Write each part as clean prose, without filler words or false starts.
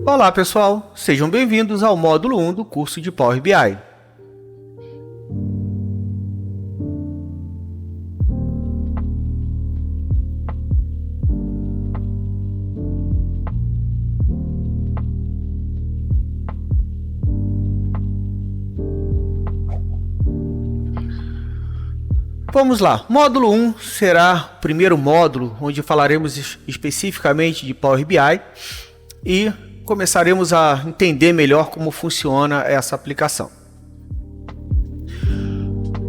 Olá pessoal, sejam bem-vindos ao módulo 1 do curso de Power BI. Vamos lá, módulo 1 será o primeiro módulo onde falaremos especificamente de Power BI e começaremos a entender melhor como funciona essa aplicação.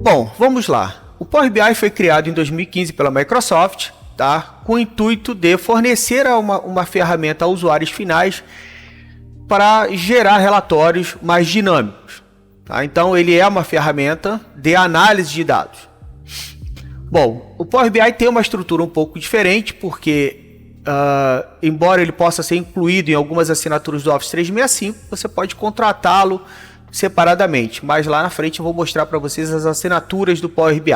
Bom, vamos lá. O Power BI foi criado em 2015 pela Microsoft, tá? Com o intuito de fornecer uma ferramenta a usuários finais para gerar relatórios mais dinâmicos. Tá? Então, ele é uma ferramenta de análise de dados. Bom, o Power BI tem uma estrutura um pouco diferente, porque embora ele possa ser incluído em algumas assinaturas do Office 365, você pode contratá-lo separadamente, mas lá na frente eu vou mostrar para vocês as assinaturas do Power BI.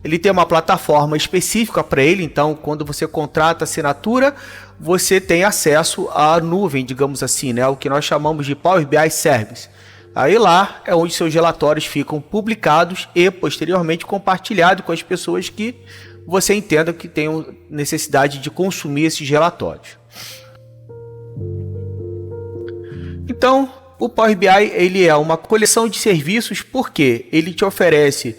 Ele tem uma plataforma específica para ele, então quando você contrata a assinatura, você tem acesso à nuvem, digamos assim, né? O que nós chamamos de Power BI Service. Aí lá é onde seus relatórios ficam publicados e posteriormente compartilhados com as pessoas que você entenda que tenham necessidade de consumir esses relatórios. Então, o Power BI ele é uma coleção de serviços porque ele te oferece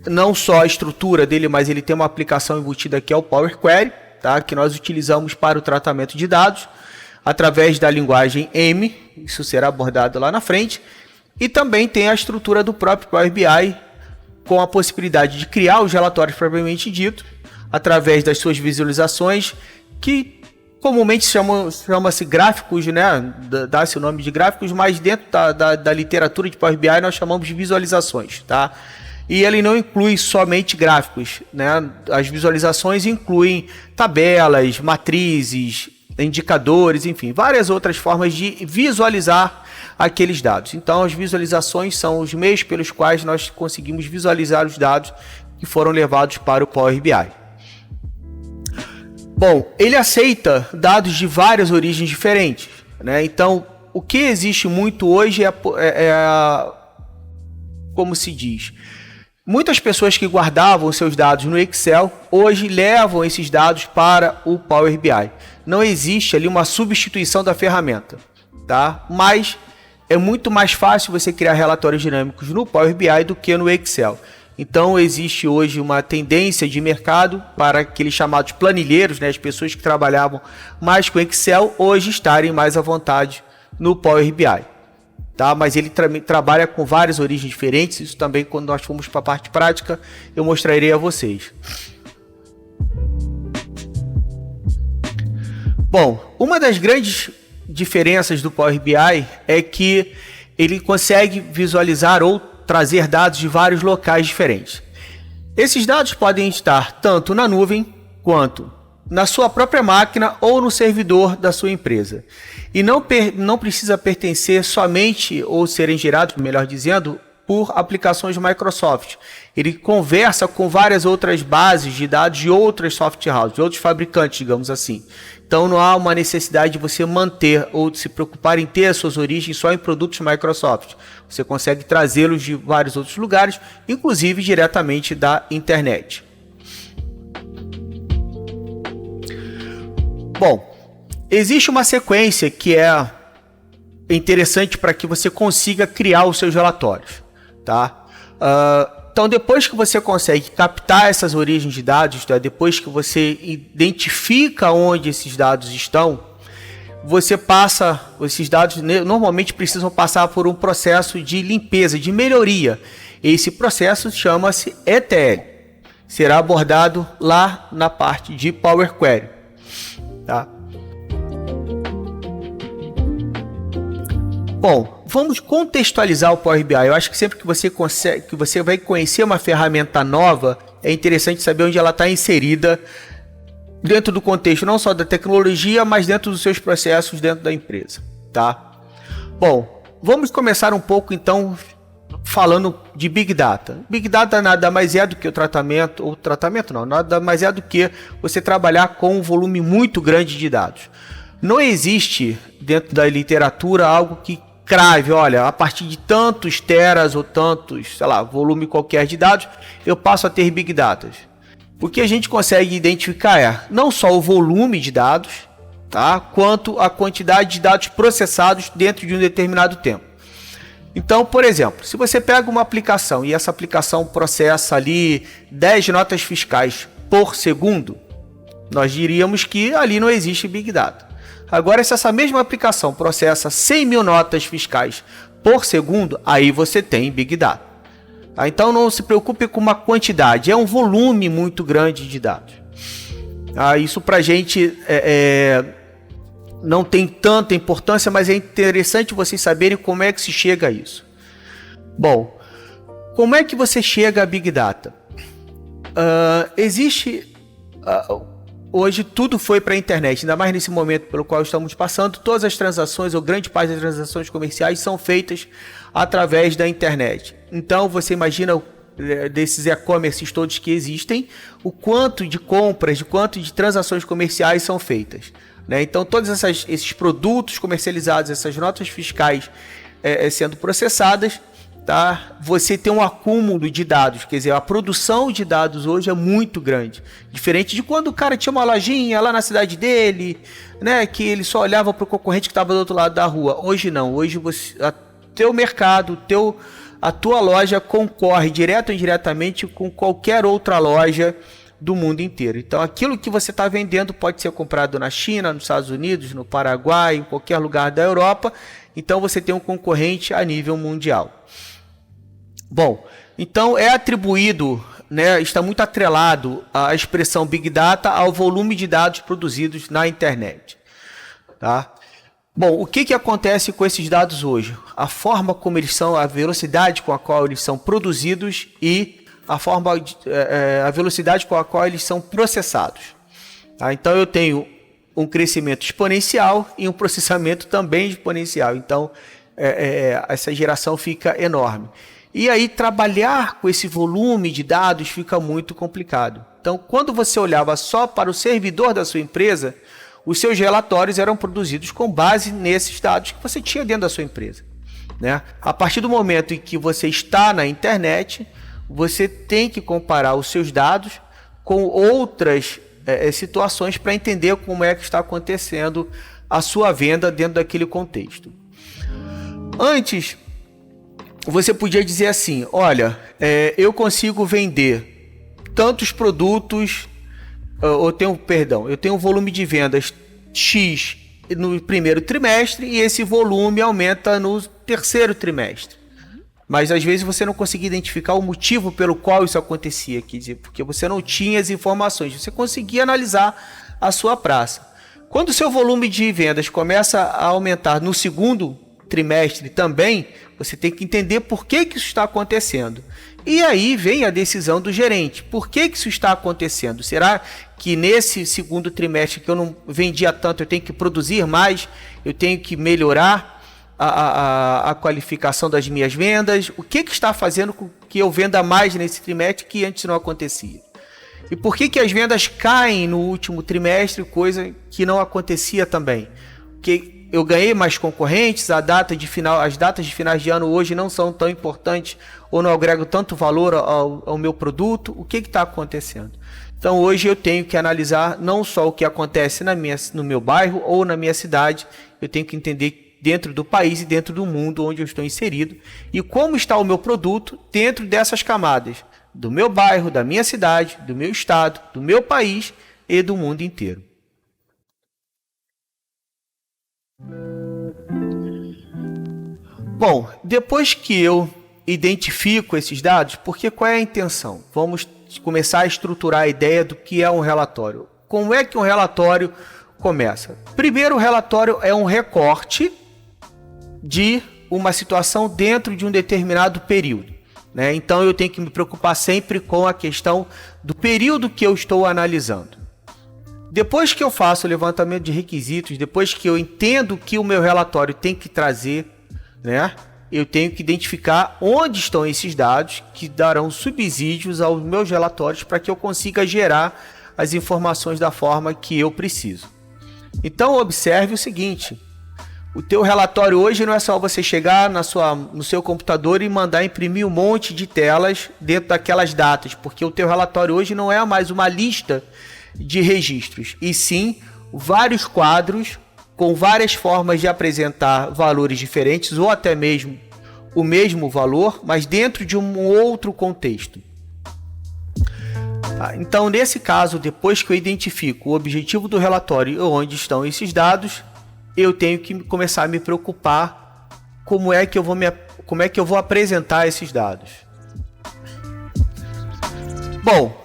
não só a estrutura dele, mas ele tem uma aplicação embutida que é o Power Query, tá? Que nós utilizamos para o tratamento de dados através da linguagem M, isso será abordado lá na frente, e também tem a estrutura do próprio Power BI, com a possibilidade de criar os relatórios propriamente dito, através das suas visualizações, que comumente chama-se gráficos, né? Dá-se o nome de gráficos, mas dentro da literatura de Power BI nós chamamos de visualizações, tá? E ele não inclui somente gráficos, né? As visualizações incluem tabelas, matrizes, indicadores, enfim, várias outras formas de visualizar aqueles dados. Então, as visualizações são os meios pelos quais nós conseguimos visualizar os dados que foram levados para o Power BI. Bom, ele aceita dados de várias origens diferentes, né? Então, o que existe muito hoje como se diz, muitas pessoas que guardavam seus dados no Excel, hoje levam esses dados para o Power BI. Não existe ali uma substituição da ferramenta, tá? Mas é muito mais fácil você criar relatórios dinâmicos no Power BI do que no Excel. Então existe hoje uma tendência de mercado para aqueles chamados planilheiros, né? As pessoas que trabalhavam mais com Excel, hoje estarem mais à vontade no Power BI. Tá? Mas ele trabalha com várias origens diferentes, isso também quando nós formos para a parte prática eu mostrarei a vocês. Bom, uma das grandes diferenças do Power BI é que ele consegue visualizar ou trazer dados de vários locais diferentes. Esses dados podem estar tanto na nuvem quanto na sua própria máquina ou no servidor da sua empresa. E não precisa pertencer somente ou serem gerados, melhor dizendo, por aplicações Microsoft. Ele conversa com várias outras bases de dados de outras software houses, de outros fabricantes, digamos assim. Então não há uma necessidade de você manter ou de se preocupar em ter as suas origens só em produtos Microsoft. Você consegue trazê-los de vários outros lugares, inclusive diretamente da internet. Bom, existe uma sequência que é interessante para que você consiga criar os seus relatórios, tá? Então, depois que você consegue captar essas origens de dados, tá? Depois que você identifica onde esses dados estão, você passa, esses dados normalmente precisam passar por um processo de limpeza, de melhoria. Esse processo chama-se ETL. Será abordado lá na parte de Power Query. Tá? Bom, vamos contextualizar o Power BI. Eu acho que sempre que você vai conhecer uma ferramenta nova, é interessante saber onde ela está inserida dentro do contexto não só da tecnologia, mas dentro dos seus processos dentro da empresa, tá? Bom, vamos começar um pouco então falando de Big Data. Big Data nada mais é do que nada mais é do que você trabalhar com um volume muito grande de dados. Não existe dentro da literatura algo que crave, olha, a partir de tantos teras ou tantos, sei lá, volume qualquer de dados, eu passo a ter Big Data. O que a gente consegue identificar é não só o volume de dados, tá, quanto a quantidade de dados processados dentro de um determinado tempo. Então, por exemplo, se você pega uma aplicação e essa aplicação processa ali 10 notas fiscais por segundo, nós diríamos que ali não existe Big Data. Agora, se essa mesma aplicação processa 100 mil notas fiscais por segundo, aí você tem Big Data. Então, não se preocupe com uma quantidade, é um volume muito grande de dados. Isso para a gente não tem tanta importância, mas é interessante vocês saberem como é que se chega a isso. Bom, como é que você chega a Big Data? Hoje tudo foi para a internet, ainda mais nesse momento pelo qual estamos passando. Todas as transações, ou grande parte das transações comerciais, são feitas através da internet. Então você imagina desses e-commerces todos que existem, o quanto de compras, de quanto de transações comerciais são feitas, né? Então todos esses produtos comercializados, essas notas fiscais sendo processadas, tá? Você tem um acúmulo de dados, quer dizer, a produção de dados hoje é muito grande, diferente de quando o cara tinha uma lojinha lá na cidade dele, né, que ele só olhava para o concorrente que estava do outro lado da rua. Hoje não, hoje teu mercado, a tua loja concorre direto ou indiretamente com qualquer outra loja do mundo inteiro. Então aquilo que você está vendendo pode ser comprado na China, nos Estados Unidos, no Paraguai, em qualquer lugar da Europa. Então você tem um concorrente a nível mundial. Bom, então é atribuído, né, está muito atrelado a expressão Big Data ao volume de dados produzidos na internet. Tá? Bom, o que acontece com esses dados hoje? A forma como eles são, a velocidade com a qual eles são produzidos e a velocidade com a qual eles são processados. Tá? Então eu tenho um crescimento exponencial e um processamento também exponencial. Então essa geração fica enorme. E aí trabalhar com esse volume de dados fica muito complicado. Então, quando você olhava só para o servidor da sua empresa, os seus relatórios eram produzidos com base nesses dados que você tinha dentro da sua empresa, né? A partir do momento em que você está na internet, você tem que comparar os seus dados com outras situações para entender como é que está acontecendo a sua venda dentro daquele contexto. Antes, você podia dizer assim, olha, eu consigo vender tantos produtos, eu tenho um volume de vendas X no primeiro trimestre e esse volume aumenta no terceiro trimestre. Mas às vezes você não conseguia identificar o motivo pelo qual isso acontecia, quer dizer, porque você não tinha as informações, você conseguia analisar a sua praça. Quando o seu volume de vendas começa a aumentar no segundo trimestre também, você tem que entender por que isso está acontecendo. E aí vem a decisão do gerente. Por que isso está acontecendo? Será que nesse segundo trimestre que eu não vendia tanto, eu tenho que produzir mais? Eu tenho que melhorar a qualificação das minhas vendas? O que está fazendo com que eu venda mais nesse trimestre que antes não acontecia? E por que as vendas caem no último trimestre, coisa que não acontecia também? Porque eu ganhei mais concorrentes, as datas de finais de ano hoje não são tão importantes ou não agregam tanto valor ao meu produto. O que está acontecendo? Então hoje eu tenho que analisar não só o que acontece no meu bairro ou na minha cidade, eu tenho que entender dentro do país e dentro do mundo onde eu estou inserido e como está o meu produto dentro dessas camadas, do meu bairro, da minha cidade, do meu estado, do meu país e do mundo inteiro. Bom, depois que eu identifico esses dados, porque qual é a intenção? Vamos começar a estruturar a ideia do que é um relatório. Como é que um relatório começa? Primeiro, o relatório é um recorte de uma situação dentro de um determinado período, né? Então eu tenho que me preocupar sempre com a questão do período que eu estou analisando. Depois que eu faço o levantamento de requisitos, depois que eu entendo que o meu relatório tem que trazer, né, eu tenho que identificar onde estão esses dados que darão subsídios aos meus relatórios para que eu consiga gerar as informações da forma que eu preciso. Então observe o seguinte: o teu relatório hoje não é só você chegar no seu computador e mandar imprimir um monte de telas dentro daquelas datas, porque o teu relatório hoje não é mais uma lista de registros, e sim vários quadros com várias formas de apresentar valores diferentes ou até mesmo o mesmo valor, mas dentro de um outro contexto. Então, nesse caso, depois que eu identifico o objetivo do relatório e onde estão esses dados, eu tenho que começar a me preocupar como é que eu vou apresentar esses dados. Bom,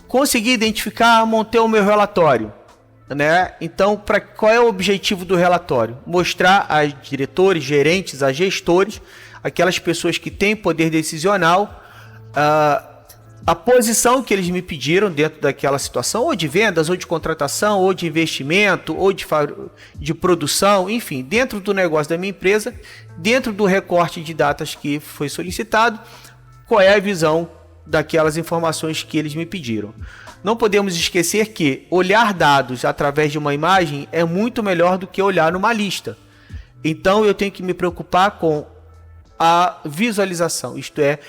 consegui identificar, montei o meu relatório, né? Então, qual é o objetivo do relatório? Mostrar a diretores, gerentes, a gestores, aquelas pessoas que têm poder decisional, a posição que eles me pediram dentro daquela situação, ou de vendas, ou de contratação, ou de investimento, ou de produção, enfim, dentro do negócio da minha empresa, dentro do recorte de datas que foi solicitado, qual é a visão daquelas informações que eles me pediram. Não podemos esquecer que olhar dados através de uma imagem é muito melhor do que olhar numa lista. Então eu tenho que me preocupar com a visualização, isto é,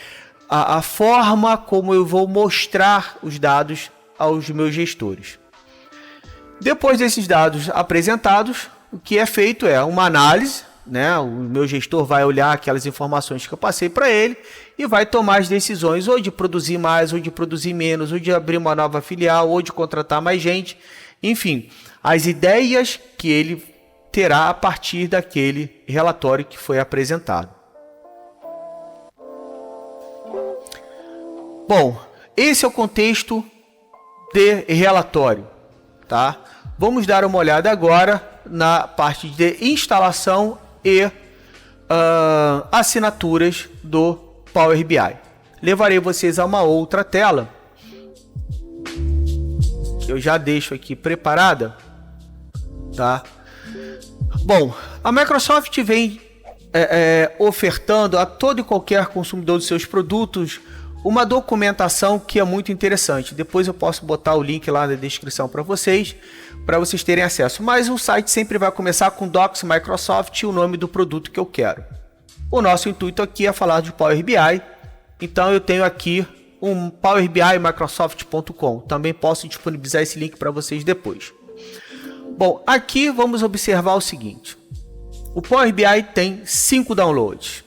a forma como eu vou mostrar os dados aos meus gestores. Depois desses dados apresentados, o que é feito é uma análise, né? O meu gestor vai olhar aquelas informações que eu passei para ele e vai tomar as decisões ou de produzir mais, ou de produzir menos, ou de abrir uma nova filial, ou de contratar mais gente. Enfim, as ideias que ele terá a partir daquele relatório que foi apresentado. Bom, esse é o contexto de relatório, tá? Vamos dar uma olhada agora na parte de instalação e assinaturas do Power BI. Levarei vocês a uma outra tela, que eu já deixo aqui preparada, tá? Bom, a Microsoft vem ofertando a todo e qualquer consumidor dos seus produtos uma documentação que é muito interessante. Depois eu posso botar o link lá na descrição para vocês terem acesso. Mas o site sempre vai começar com Docs Microsoft e o nome do produto que eu quero. O nosso intuito aqui é falar de Power BI. Então eu tenho aqui um powerbimicrosoft.com. Também posso disponibilizar esse link para vocês depois. Bom, aqui vamos observar o seguinte. O Power BI tem 5 downloads.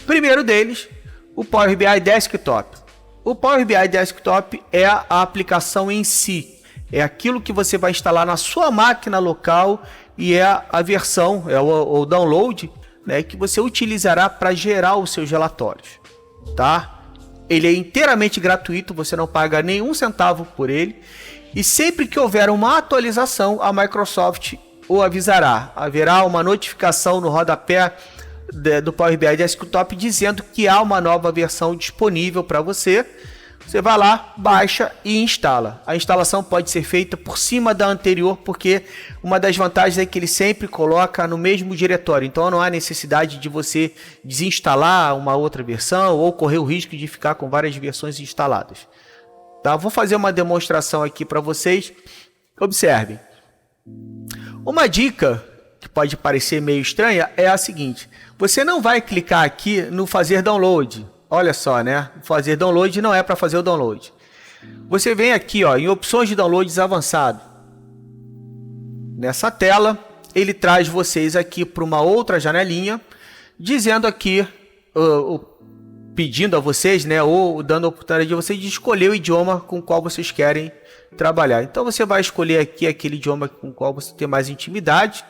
Primeiro deles, o Power BI Desktop. O Power BI Desktop é a aplicação em si. É aquilo que você vai instalar na sua máquina local e é a versão, é o download, né, que você utilizará para gerar os seus relatórios. Tá? Ele é inteiramente gratuito, você não paga nenhum centavo por ele. E sempre que houver uma atualização, a Microsoft o avisará. Haverá uma notificação no rodapé do Power BI Desktop dizendo que há uma nova versão disponível para você. Você vai lá, baixa e instala. A instalação pode ser feita por cima da anterior, porque uma das vantagens é que ele sempre coloca no mesmo diretório. Então não há necessidade de você desinstalar uma outra versão ou correr o risco de ficar com várias versões instaladas. Tá? Vou fazer uma demonstração aqui para vocês. Observem. Uma dica que pode parecer meio estranha é a seguinte: você não vai clicar aqui no fazer download. Olha só, né? Fazer download não é para fazer o download. Você vem aqui, ó, em opções de downloads avançado. Nessa tela, ele traz vocês aqui para uma outra janelinha, dizendo aqui, pedindo a vocês, né, ou dando a oportunidade de vocês de escolher o idioma com o qual vocês querem trabalhar. Então você vai escolher aqui aquele idioma com o qual você tem mais intimidade,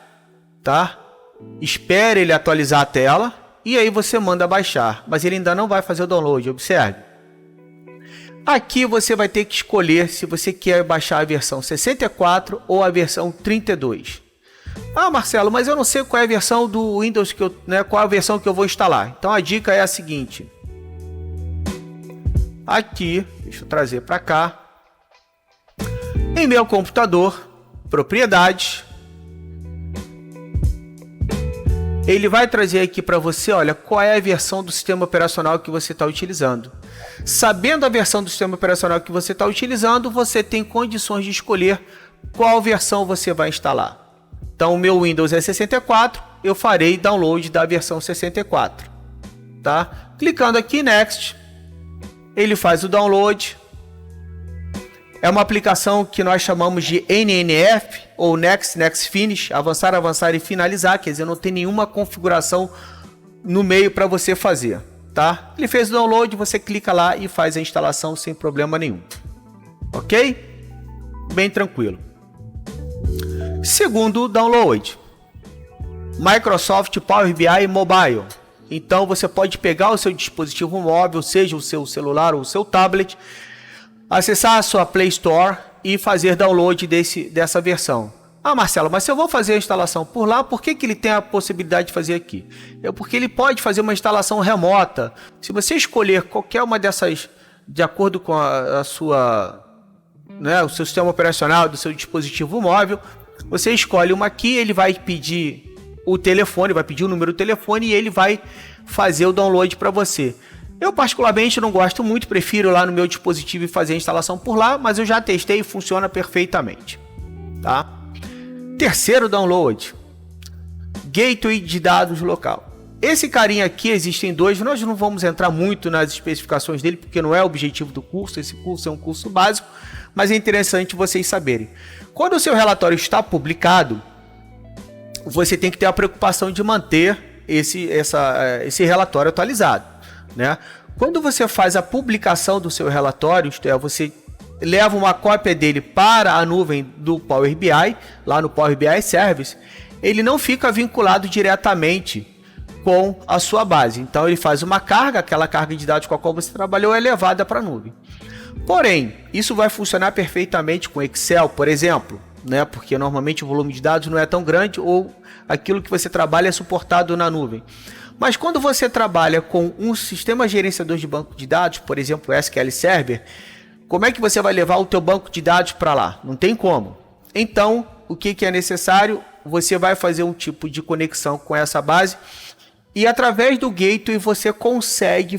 tá? Espere ele atualizar a tela e aí você manda baixar, mas ele ainda não vai fazer o download, observe. Aqui você vai ter que escolher se você quer baixar a versão 64 ou a versão 32. Ah, Marcelo, mas eu não sei qual é a versão do Windows qual a versão que eu vou instalar. Então a dica é a seguinte. Aqui, deixa eu trazer para cá. Em meu computador, propriedades. Ele vai trazer aqui para você, olha, qual é a versão do sistema operacional que você está utilizando. Sabendo a versão do sistema operacional que você está utilizando, você tem condições de escolher qual versão você vai instalar. Então o meu Windows é 64, eu farei download da versão 64, tá? Clicando aqui em Next, ele faz o download. É uma aplicação que nós chamamos de NNF, ou Next, Next Finish, avançar, avançar e finalizar, quer dizer, não tem nenhuma configuração no meio para você fazer, tá? Ele fez o download, você clica lá e faz a instalação sem problema nenhum, ok? Bem tranquilo. Segundo download, Microsoft Power BI Mobile. Então você pode pegar o seu dispositivo móvel, seja o seu celular ou o seu tablet, acessar a sua Play Store e fazer download dessa versão. Ah, Marcelo, mas se eu vou fazer a instalação por lá, por que ele tem a possibilidade de fazer aqui? É porque ele pode fazer uma instalação remota. Se você escolher qualquer uma dessas, de acordo com a sua, né, o seu sistema operacional do seu dispositivo móvel, você escolhe uma aqui, ele vai pedir o telefone, vai pedir o número do telefone e ele vai fazer o download para você. Eu particularmente não gosto muito, prefiro lá no meu dispositivo e fazer a instalação por lá, mas eu já testei e funciona perfeitamente, tá? Terceiro download, Gateway de dados local. Esse carinha aqui, existem dois, nós não vamos entrar muito nas especificações dele, porque não é o objetivo do curso, esse curso é um curso básico, mas é interessante vocês saberem. Quando o seu relatório está publicado, você tem que ter a preocupação de manter esse relatório atualizado, né? Quando você faz a publicação do seu relatório, isto é, você leva uma cópia dele para a nuvem do Power BI, lá no Power BI Service, ele não fica vinculado diretamente com a sua base. Então ele faz uma carga, aquela carga de dados com a qual você trabalhou é levada para a nuvem. Porém, isso vai funcionar perfeitamente com Excel, por exemplo, né? Porque normalmente o volume de dados não é tão grande ou aquilo que você trabalha é suportado na nuvem. Mas quando você trabalha com um sistema gerenciador de banco de dados, por exemplo, o SQL Server, como é que você vai levar o teu banco de dados para lá? Não tem como. Então, o que é necessário? Você vai fazer um tipo de conexão com essa base e através do gateway você consegue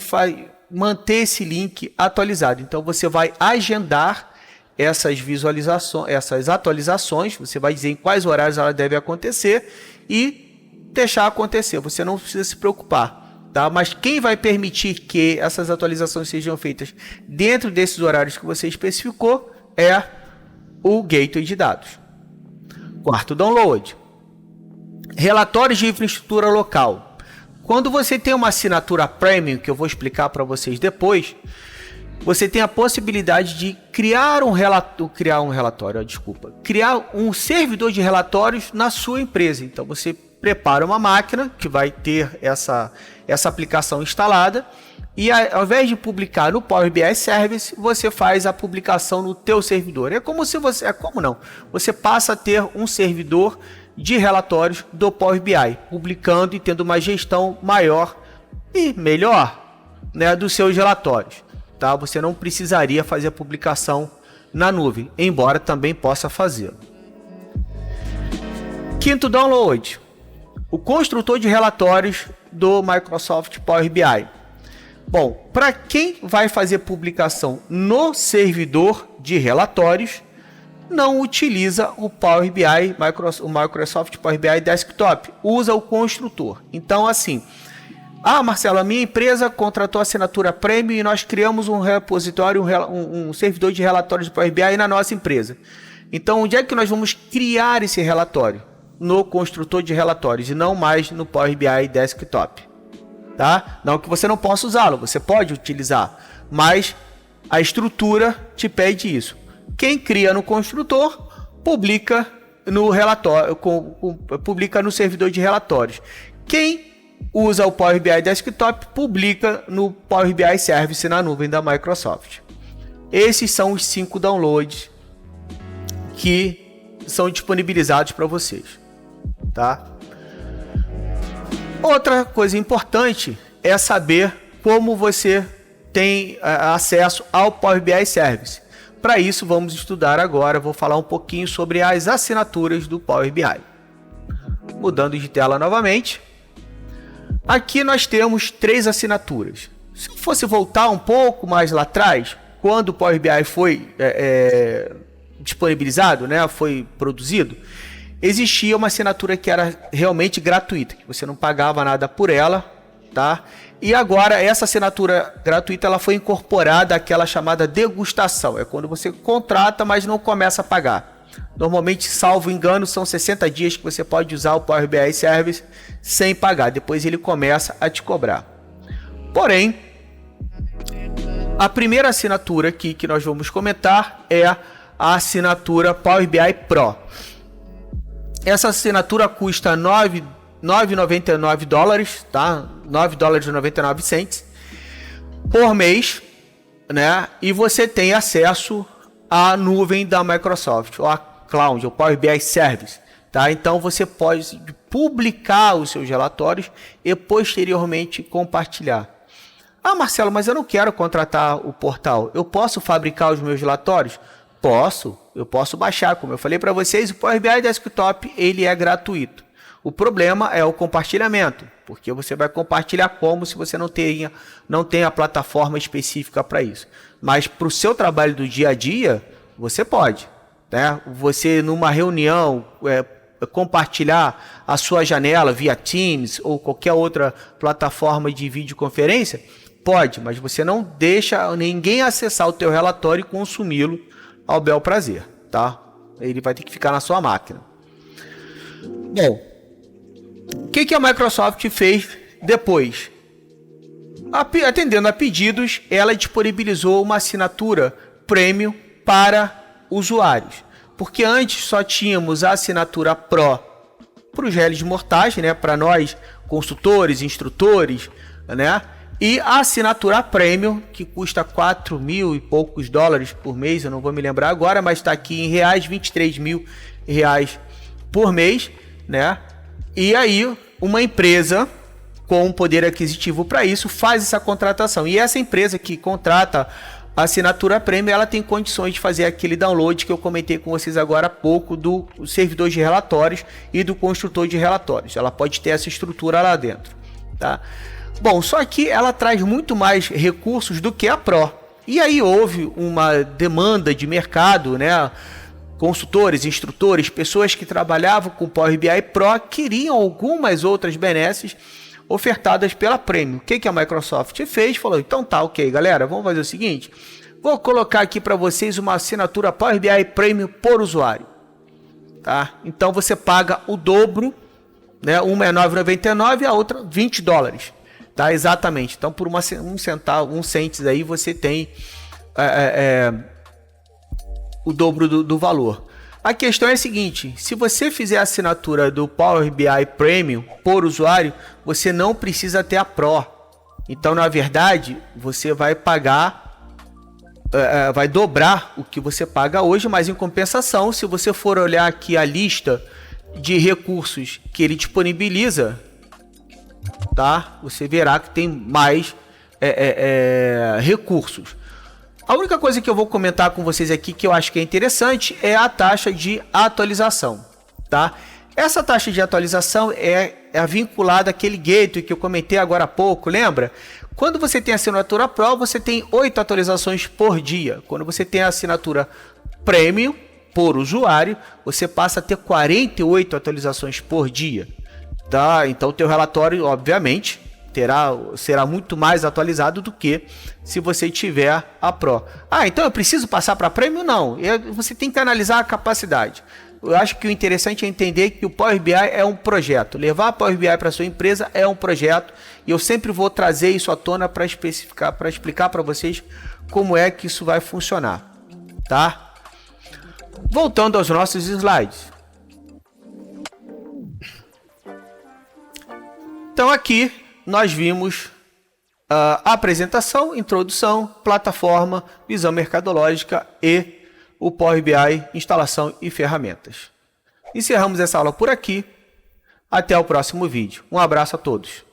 manter esse link atualizado. Então, você vai agendar essas visualizações, essas atualizações, você vai dizer em quais horários ela deve acontecer e deixar acontecer. Você não precisa se preocupar. Tá? Mas quem vai permitir que essas atualizações sejam feitas dentro desses horários que você especificou é o gateway de dados. Quarto download, relatórios de infraestrutura local. Quando você tem uma assinatura premium, que eu vou explicar para vocês depois, você tem a possibilidade de criar um servidor de relatórios na sua empresa. Então você prepara uma máquina que vai ter essa aplicação instalada e ao invés de publicar no Power BI Service, você faz a publicação no teu servidor. Você passa a ter um servidor de relatórios do Power BI, publicando e tendo uma gestão maior e melhor, né, dos seus relatórios. Tá? Você não precisaria fazer a publicação na nuvem, embora também possa fazê-lo. Quinto download, o construtor de relatórios do Microsoft Power BI. Bom, para quem vai fazer publicação no servidor de relatórios, não utiliza o Power BI, o Microsoft Power BI Desktop, usa o construtor. Então, assim, Marcelo, a minha empresa contratou a assinatura Premium e nós criamos um repositório, um servidor de relatórios do Power BI na nossa empresa. Então, onde é que nós vamos criar esse relatório? No construtor de relatórios e não mais no Power BI Desktop, tá? Não que você não possa usá-lo, você pode utilizar, mas a estrutura te pede isso. Quem cria no construtor publica no relatório, publica no servidor de relatórios. Quem usa o Power BI Desktop publica no Power BI Service na nuvem da Microsoft. Esses são os 5 downloads que são disponibilizados para vocês. Tá? Outra coisa importante é saber como você tem acesso ao Power BI Service. Para isso, vamos estudar agora, vou falar um pouquinho sobre as assinaturas do Power BI. Mudando de tela novamente. Aqui nós temos 3 assinaturas. Se eu fosse voltar um pouco mais lá atrás, quando o Power BI foi disponibilizado, né, foi produzido, existia uma assinatura que era realmente gratuita, que você não pagava nada por ela, tá? E agora essa assinatura gratuita ela foi incorporada àquela chamada degustação. É quando você contrata, mas não começa a pagar. Normalmente, salvo engano, são 60 dias que você pode usar o Power BI Service sem pagar. Depois ele começa a te cobrar. Porém, a primeira assinatura aqui que nós vamos comentar é a assinatura Power BI Pro. Essa assinatura custa $9,99, tá? $9,99 por mês, né? E você tem acesso à nuvem da Microsoft, ou a Cloud, o Power BI Service, tá? Então você pode publicar os seus relatórios e posteriormente compartilhar. Ah, Marcelo, mas eu não quero contratar o portal. Eu posso fabricar os meus relatórios? Posso. Eu posso baixar. Como eu falei para vocês, o Power BI Desktop ele é gratuito. O problema é o compartilhamento, porque você vai compartilhar como se você não tenha a plataforma específica para isso. Mas para o seu trabalho do dia a dia, você pode, né? Você numa reunião compartilhar a sua janela via Teams ou qualquer outra plataforma de videoconferência, pode, mas você não deixa ninguém acessar o teu relatório e consumi-lo ao bel prazer, tá? Ele vai ter que ficar na sua máquina. Bom, o que a Microsoft fez depois? Atendendo a pedidos, ela disponibilizou uma assinatura premium para usuários. Porque antes só tínhamos a assinatura Pro para os réis mortais, né? Para nós, consultores, instrutores, né? E a assinatura Premium, que custa 4 mil e poucos dólares por mês, eu não vou me lembrar agora, mas está aqui em reais, 23 mil reais por mês, né? E aí, uma empresa com um poder aquisitivo para isso faz essa contratação. E essa empresa que contrata a assinatura Premium, ela tem condições de fazer aquele download que eu comentei com vocês agora há pouco do servidor de relatórios e do construtor de relatórios. Ela pode ter essa estrutura lá dentro, tá? Bom, só que ela traz muito mais recursos do que a Pro. E aí houve uma demanda de mercado, né? Consultores, instrutores, pessoas que trabalhavam com Power BI Pro queriam algumas outras benesses ofertadas pela Premium. O que a Microsoft fez? Falou, então tá, ok, galera, vamos fazer o seguinte, vou colocar aqui para vocês uma assinatura Power BI Premium por usuário, tá? Então você paga o dobro, né? Uma é $9,99 e a outra $20, tá? Exatamente. Então por um centavo, cents aí você tem o dobro do valor. A questão é a seguinte, se você fizer a assinatura do Power BI Premium por usuário, você não precisa ter a Pro. Então, na verdade, você vai pagar, vai dobrar o que você paga hoje, mas em compensação, se você for olhar aqui a lista de recursos que ele disponibiliza, tá? Você verá que tem mais recursos. A única coisa que eu vou comentar com vocês aqui que eu acho que é interessante é a taxa de atualização, tá? Essa taxa de atualização é vinculada àquele gateway que eu comentei agora há pouco, lembra? Quando você tem a assinatura Pro, você tem 8 atualizações por dia. Quando você tem a assinatura Premium por usuário, você passa a ter 48 atualizações por dia, tá? Então o teu relatório, obviamente, será muito mais atualizado do que se você tiver a Pro. Ah, então eu preciso passar para Premium? Não, você tem que analisar a capacidade. Eu acho que o interessante é entender que o Power BI é um projeto. Levar a Power BI para sua empresa é um projeto e eu sempre vou trazer isso à tona para especificar, para explicar para vocês como é que isso vai funcionar, tá? Voltando aos nossos slides. Então aqui nós vimos a apresentação, introdução, plataforma, visão mercadológica e o Power BI, instalação e ferramentas. Encerramos essa aula por aqui. Até o próximo vídeo. Um abraço a todos.